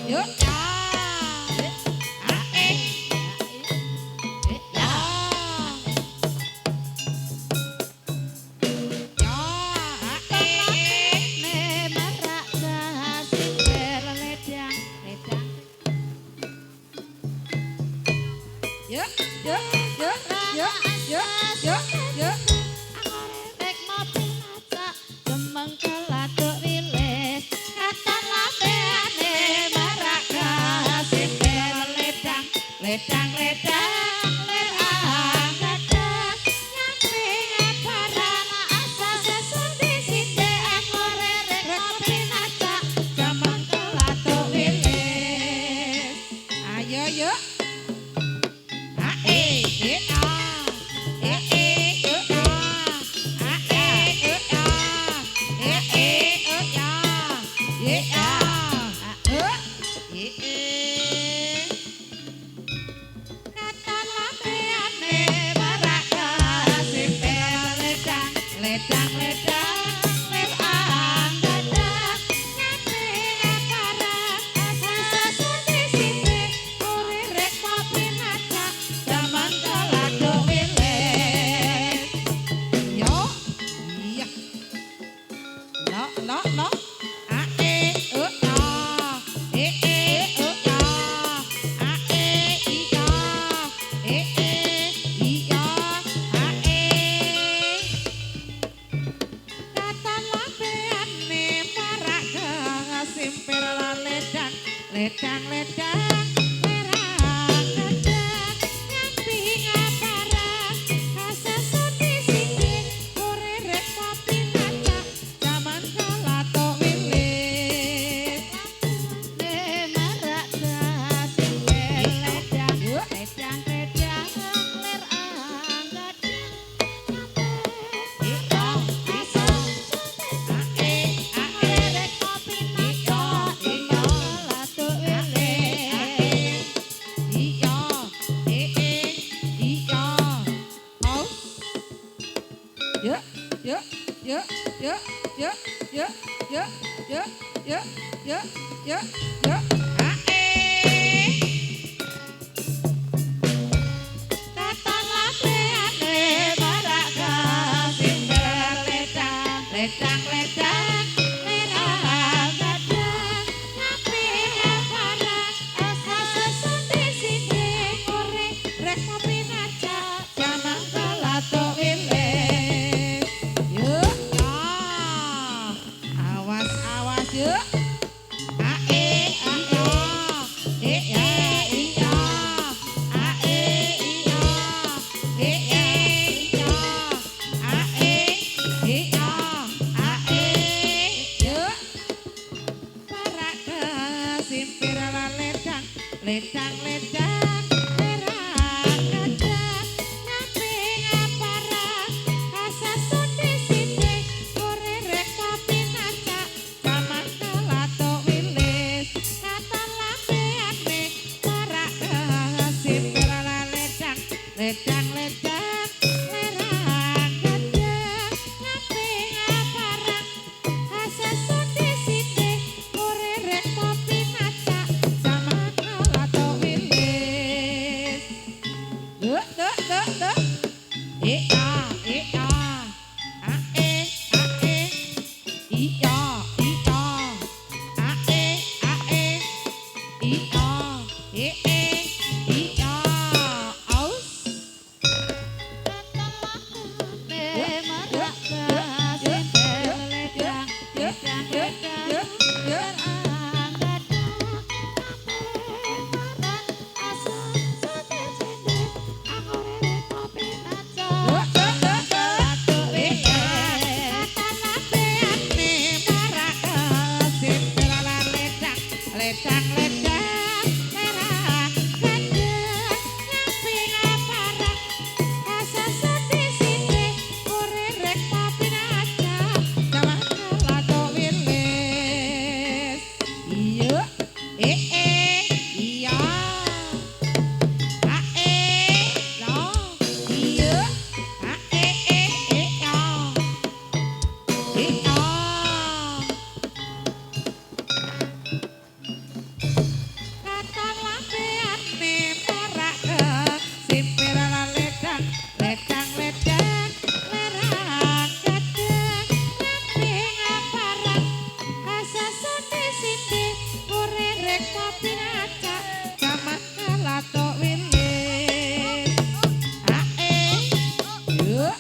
Yuk ya. Ae. Ya. Ya ae. Ne marak kasih ledang ledang. Yuk yuk yuk yuk yuk yuk yuk. Rek mobil masak gemeng kelatuk wilis katon lambeane marak kasih ledang ledang ledang ledang ledang nyamping barang asa sesundi sinde ngore rek mobil masak gemeng kelatuk wilis. Ayo yuk. Ae a ledang ledang ledang ledang nyamping barang asa sesundi sinde ore rek kopi ngajak zaman kelatuk wilis. Yo iya lo ae ya ya ae iya iya ae katon lambeane marak kasimpir ledang ledang ledang lerang ledang nyamping barang kasesundi sinde ore rek kopi ngajak zaman kelatuk wilis. Ne marak kasimpir ledang ledang ledang lerang ledang ledang ledang lerang ledang nyamping barang asa sesundi sinde ore rek kopi ngajak zaman kelatuk wilis. Yuk ya awas awas yuk ae iya iya iya ae iya iya ae iya simpir ledang ledang ledang lerang ledang nyamping barang asa sesundi sinde ore rek kopi ngajak zaman kelatuk wilis. Katon lambeane marak simpir ledang ledang ledang lerang ledang nyamping barang asa sesundi sinde ore rek kopi ngajak zaman kelatuk wilis. Duh iya ae iya iya aus marak kasih ledang ledang ledang lerang ledang asa sesundi sinde ngore rek kopi ngajak zaman kelatuk wilis. Katon lambeane marak kasih ledang ledang ledang lerang ledang nyamping barang asa sesundi sinde ore rek kopi ngajak zaman kelatuk wilis. Iya iya ae lo iya ae iya iya dinacak jaman kalatok wilis ae yuk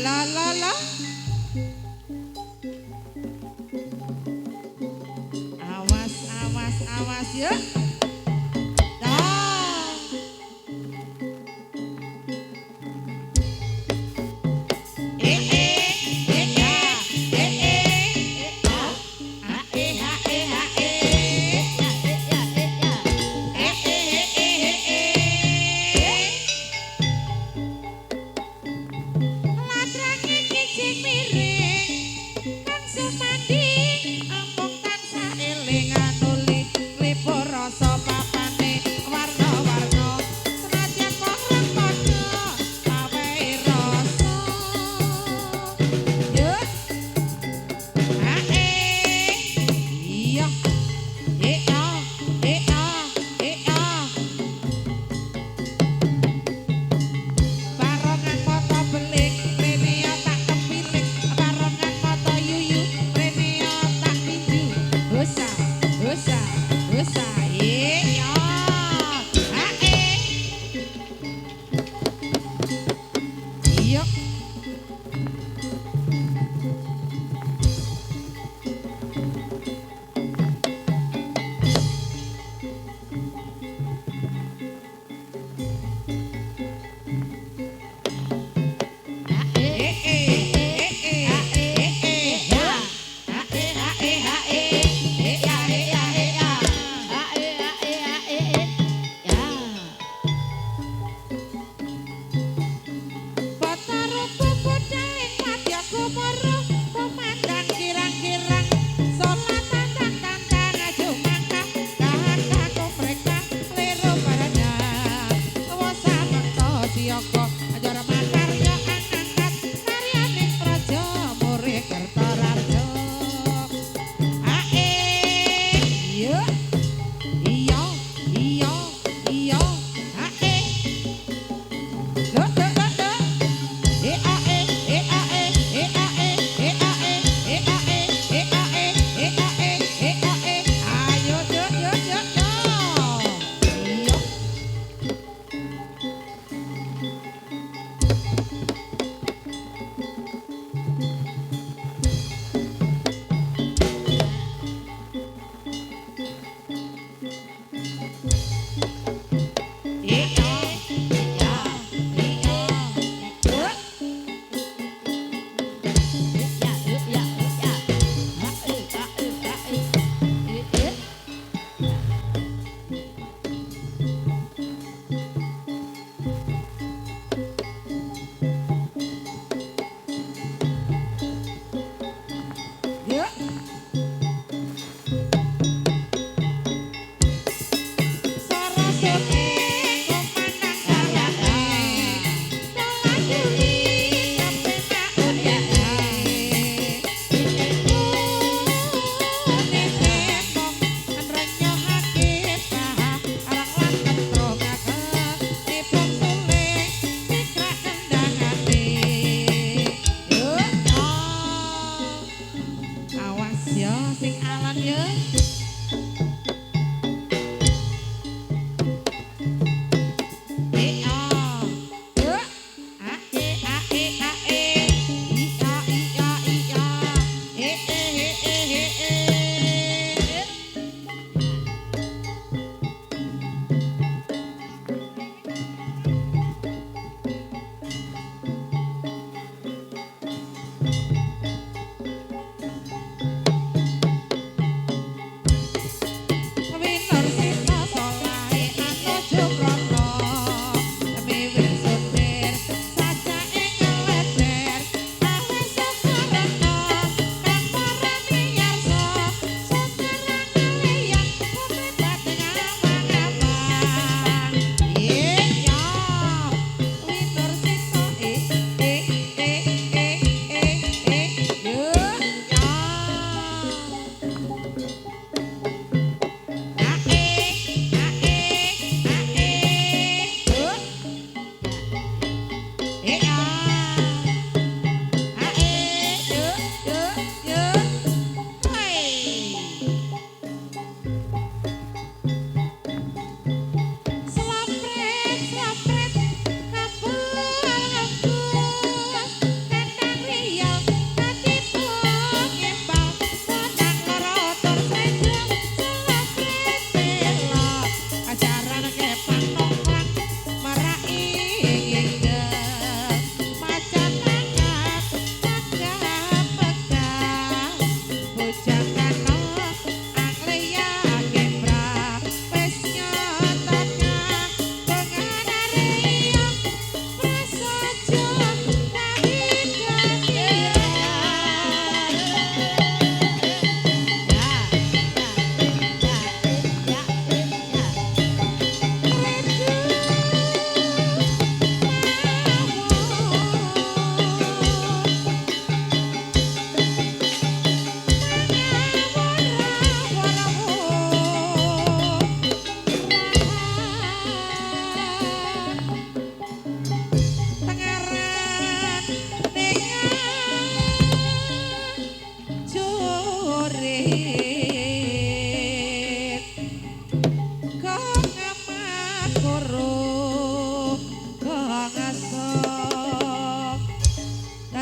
la la la. Awas awas awas ya. Dah.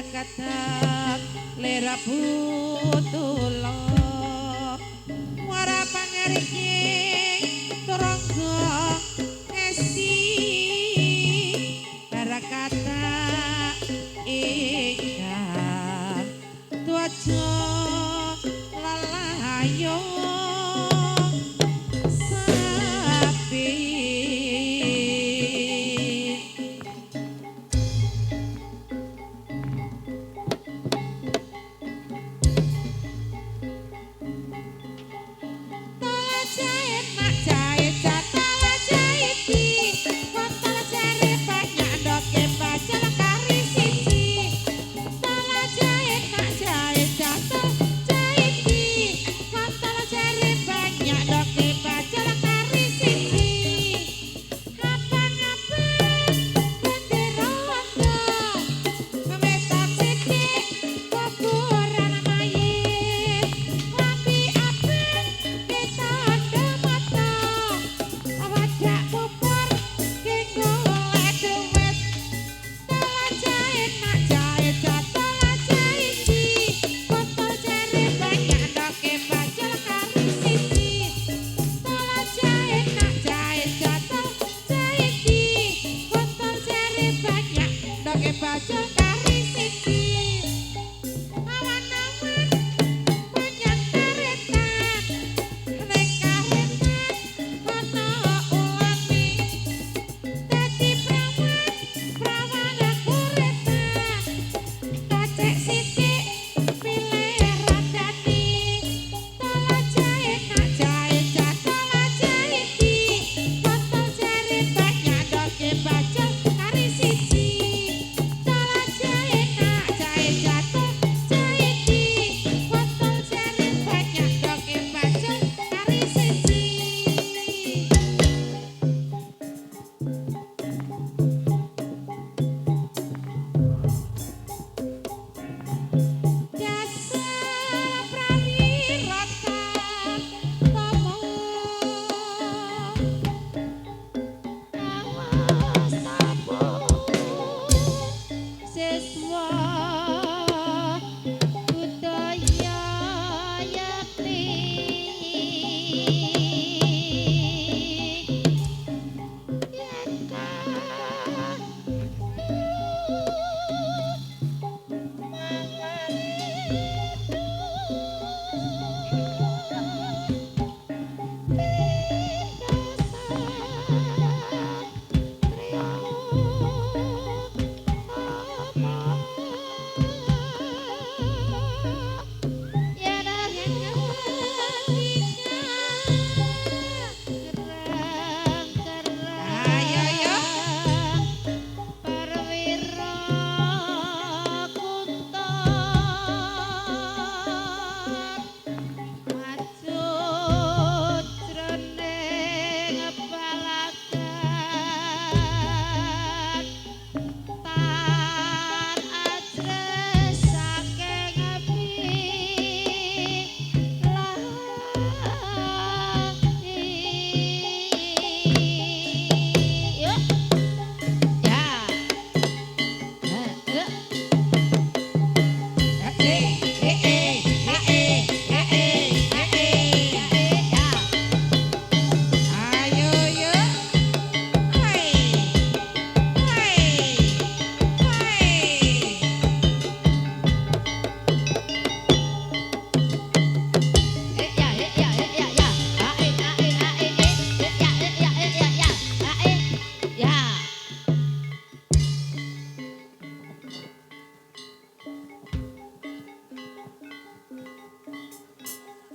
kadak lera butulo muara pangerking turangga esi barakata ingkang tuaja lalayo sapi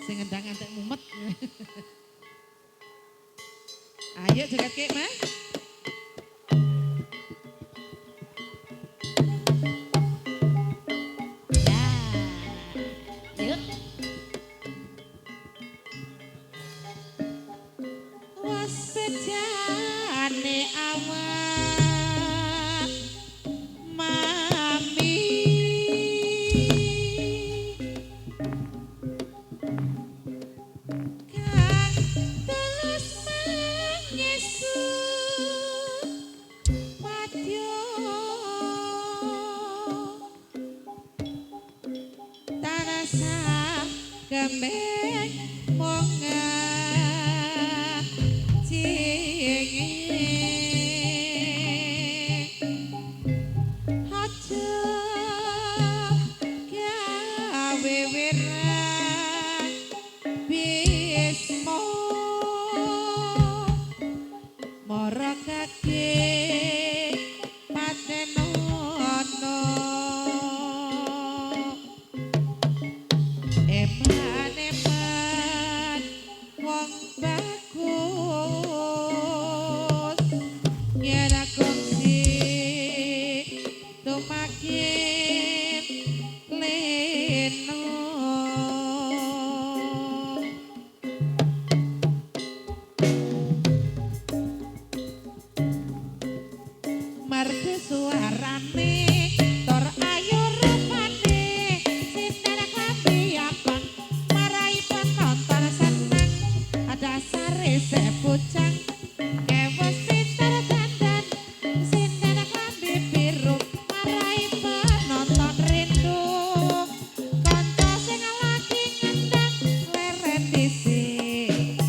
sing ngendang antek mumet. Ayo joget kek, Mas. Ya. Yuk. Was bejane awak mami kang tulus menyesu kembeng mongan cingi aja gawe wirang bismo mara kake patenono eman-eman wong bagus yen kongsi tumakin leno marga suarane tor ayu rupane sinten klambi abang marai penonton seneng ada sare sebujang kewes pinter dandan sinten klambi biru marai penonton rindu kanca sing lagi ngendang leren dhisik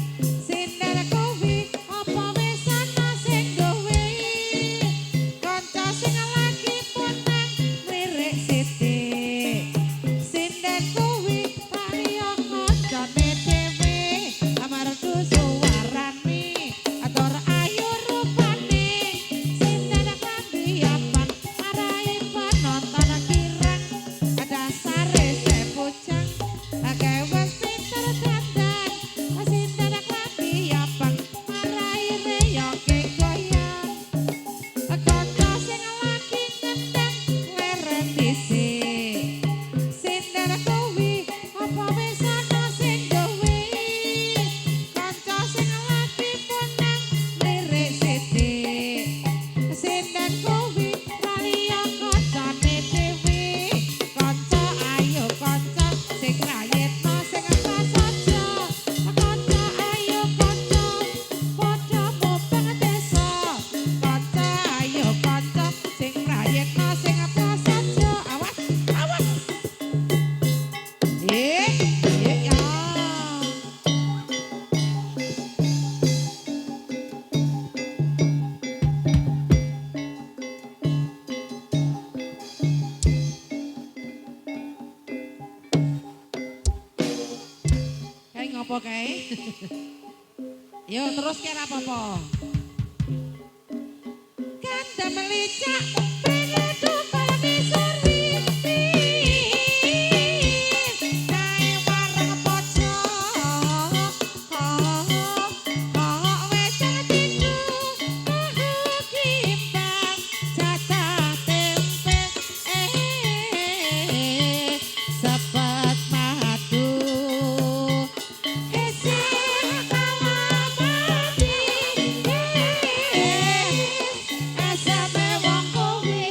sinten kuwi apa wis ana sing gawe kanca sing lagi punang lirik sithik sinden kuwi kaya kancane dhewe amarga suwarane atur ayu rupane sinden klambi abang marai penonton kirang dasare sebujang kewes pinter dandan sinden klambi abang marai reyoke goyang kanca sing lagi ngendang leren dhisik sinden kuwi apa wis ana sing gawe kanca sing lagi punang lirik sithik sinden kuwi raya kancane dhewe kanca ayo kanca sing rayetno sing prasaja kanca ayo kanca padha mubeng desa kanca ayo kanca sing rayetno sing prasaja awas awas ya kae ngopo kae yo terus kira apa-apa kandha melicak pengedu balane suripi kae wareng pojok wedang tindu kimbang jatah tempe sepet madu esih kalamati asame wong kowe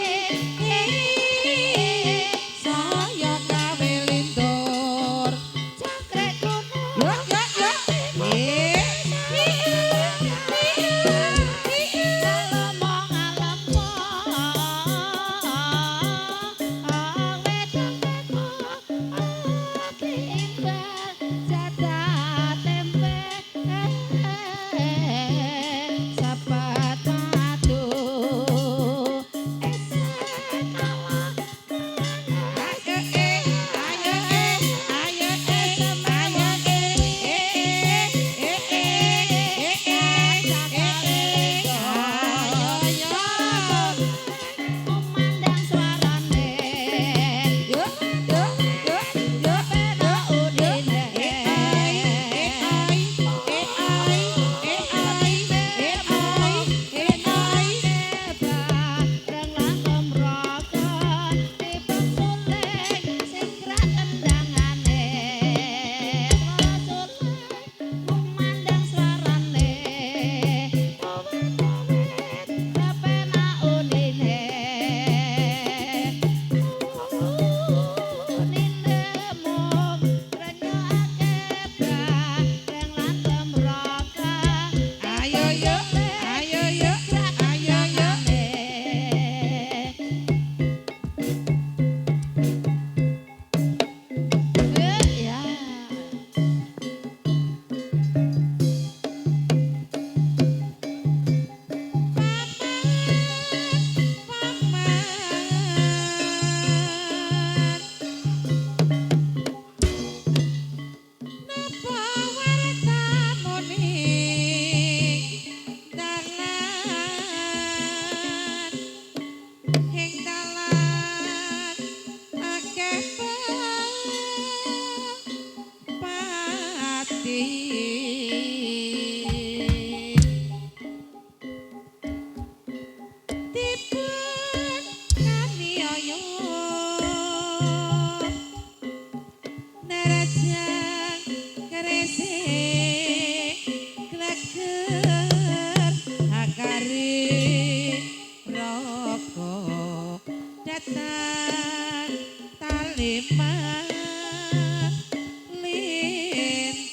lintit.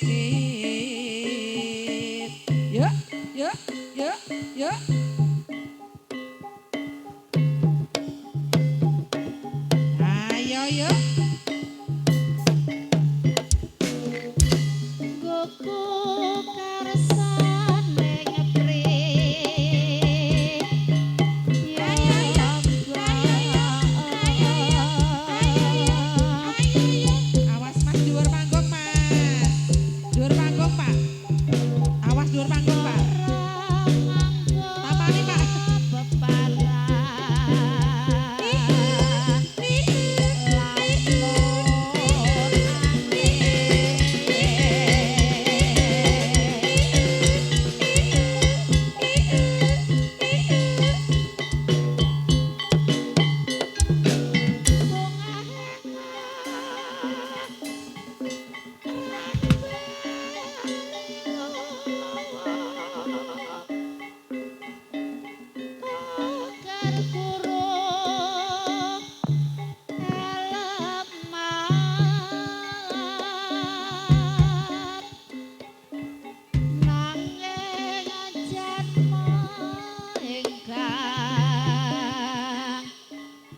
Yuk, yuk, yuk, yuk. Ayo, yuk. Goku karsane ngeprit ya Awas Mas dhuwur panggung Mas. Dhuwur panggung Pak. Awas dhuwur panggung Pak. Tapani Pak.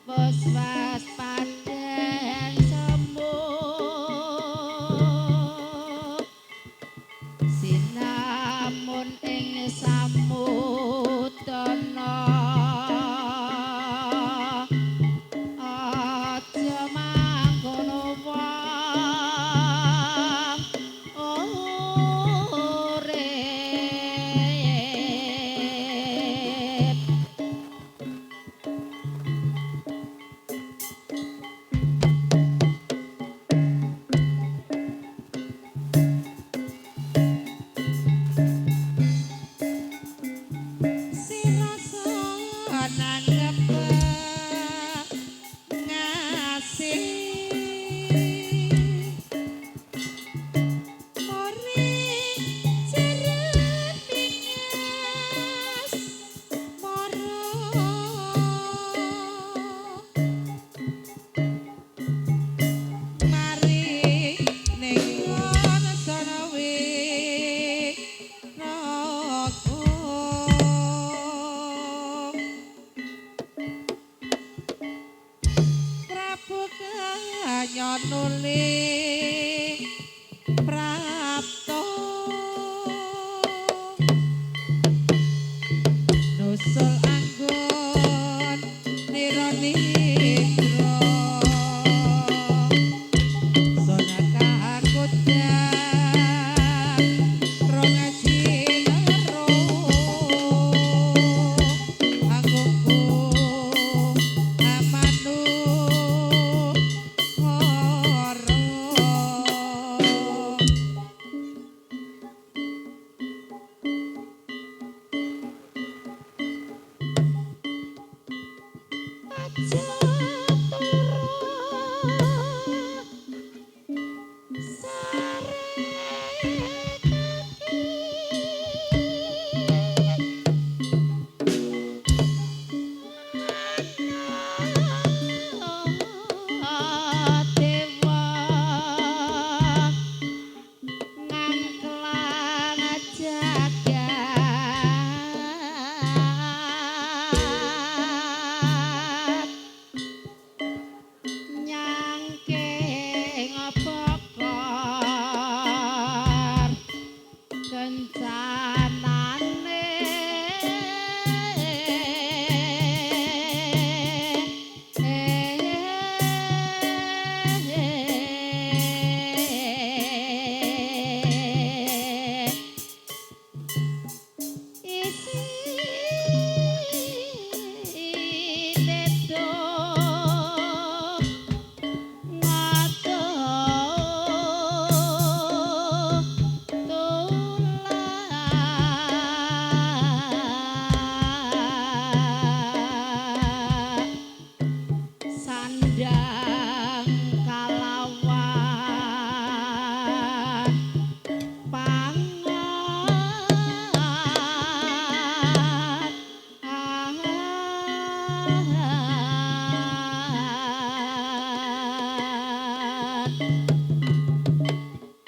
Was paden semu sinamun ing samudana aja mangkono wong urip. Sira nanggep ngasih mori jereminges moro mari ning kono sono Prabu kanyonuli prapto nusul anggun nironigro sonaka akudang rongaji nero angguku amanu ngoro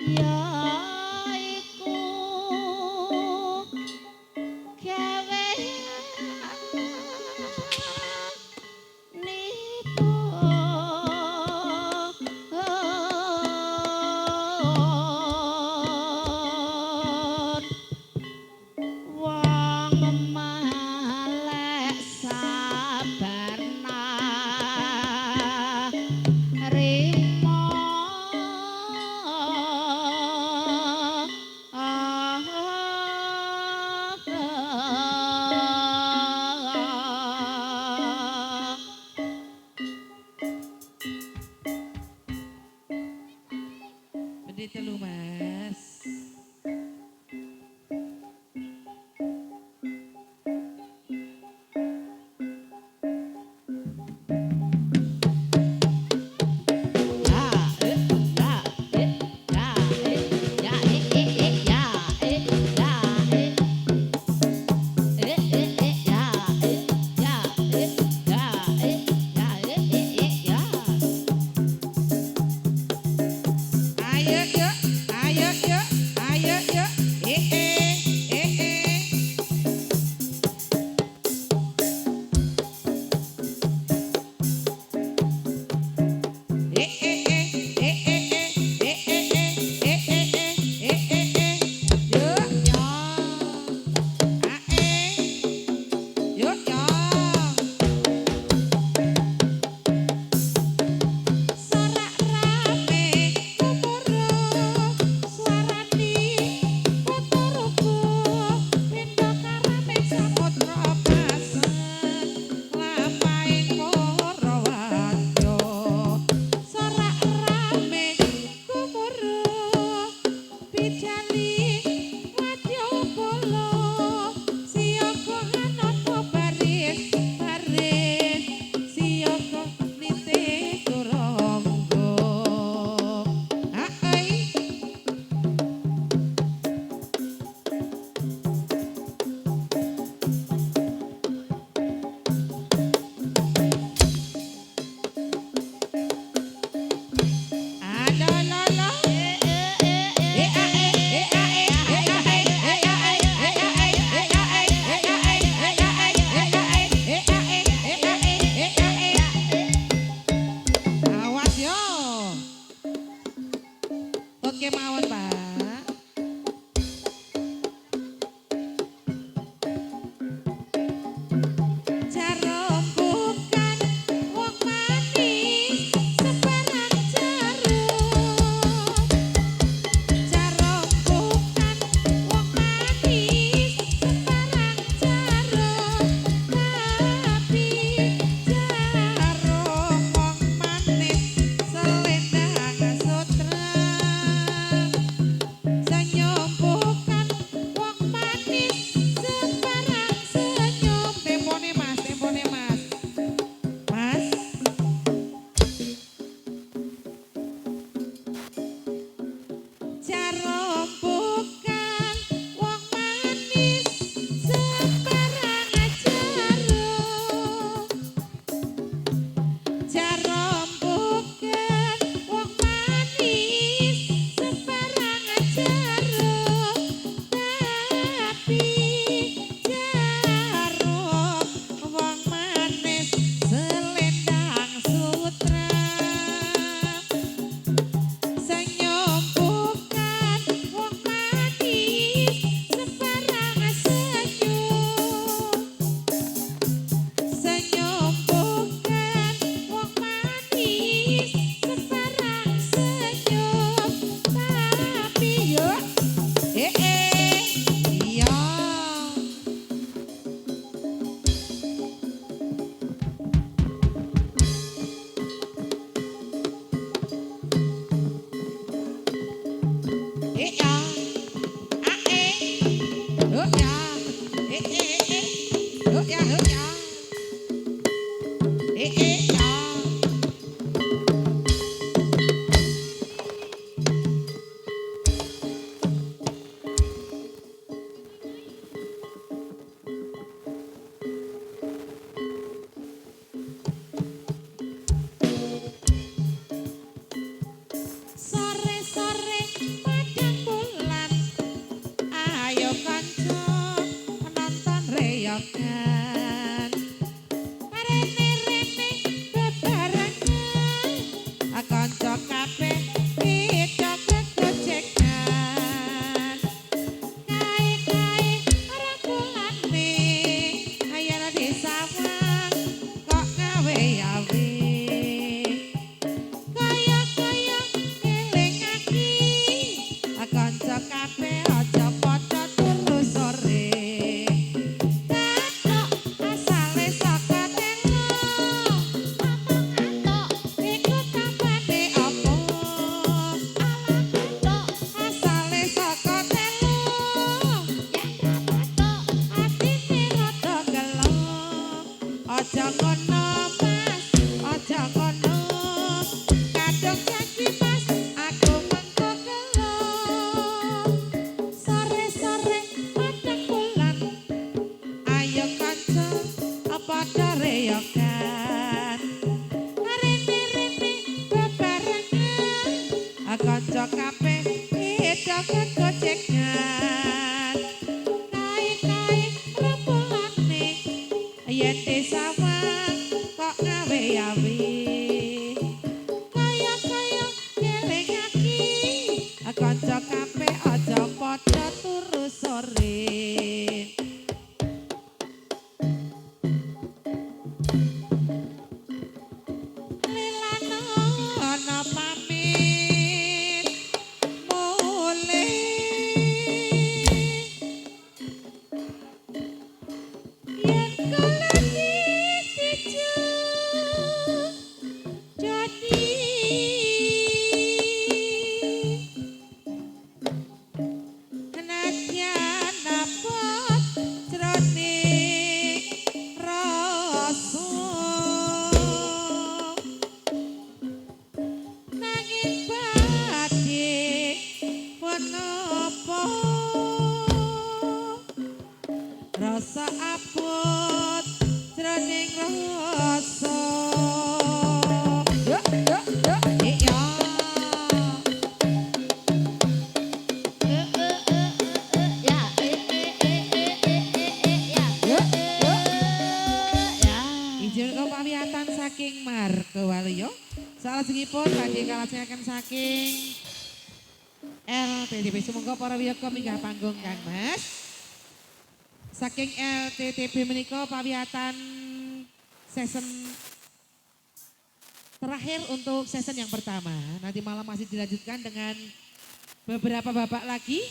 ya iku gawe niku wong malek sabarna rimo Bedi telu Mas. Ayo yuk, ayo yuk, ayo yuk. Sorak rame kumuro suarani kotoruku pindho karame samudra pasen lampaing para wadya sorak rame kumuro bijali wadya bala siyaga hanapa baris baris siyaga nitih turangga ai ada lala awas yo oke mawon Pak jarum bukan wong manis sebarang jarum jarum bukan wong manis sebarang jarum tapi jarum wong manis selendang sutra kanca kabeh beda kegocengan kai-kai rembulane yen disawang kok ngawe-awe kaya-kaya ngeling aki kanca kabeh aja padha turu sore lilana ana pamit mulih yen kalagi diju jadi Nadyan abot jroning rasa nanging badhe menapa rasa abot jroning rasa yuk ya Ya, ya. Injil kepawiatan saking Margowalya. Salajengipun badhe kalajengaken saking LTTB sumangga para wiyaka minggah panggung Kang Mas. Saking LTTB menika pawiatan season terakhir untuk season yang pertama. Nanti malam masih dilanjutkan dengan beberapa babak lagi.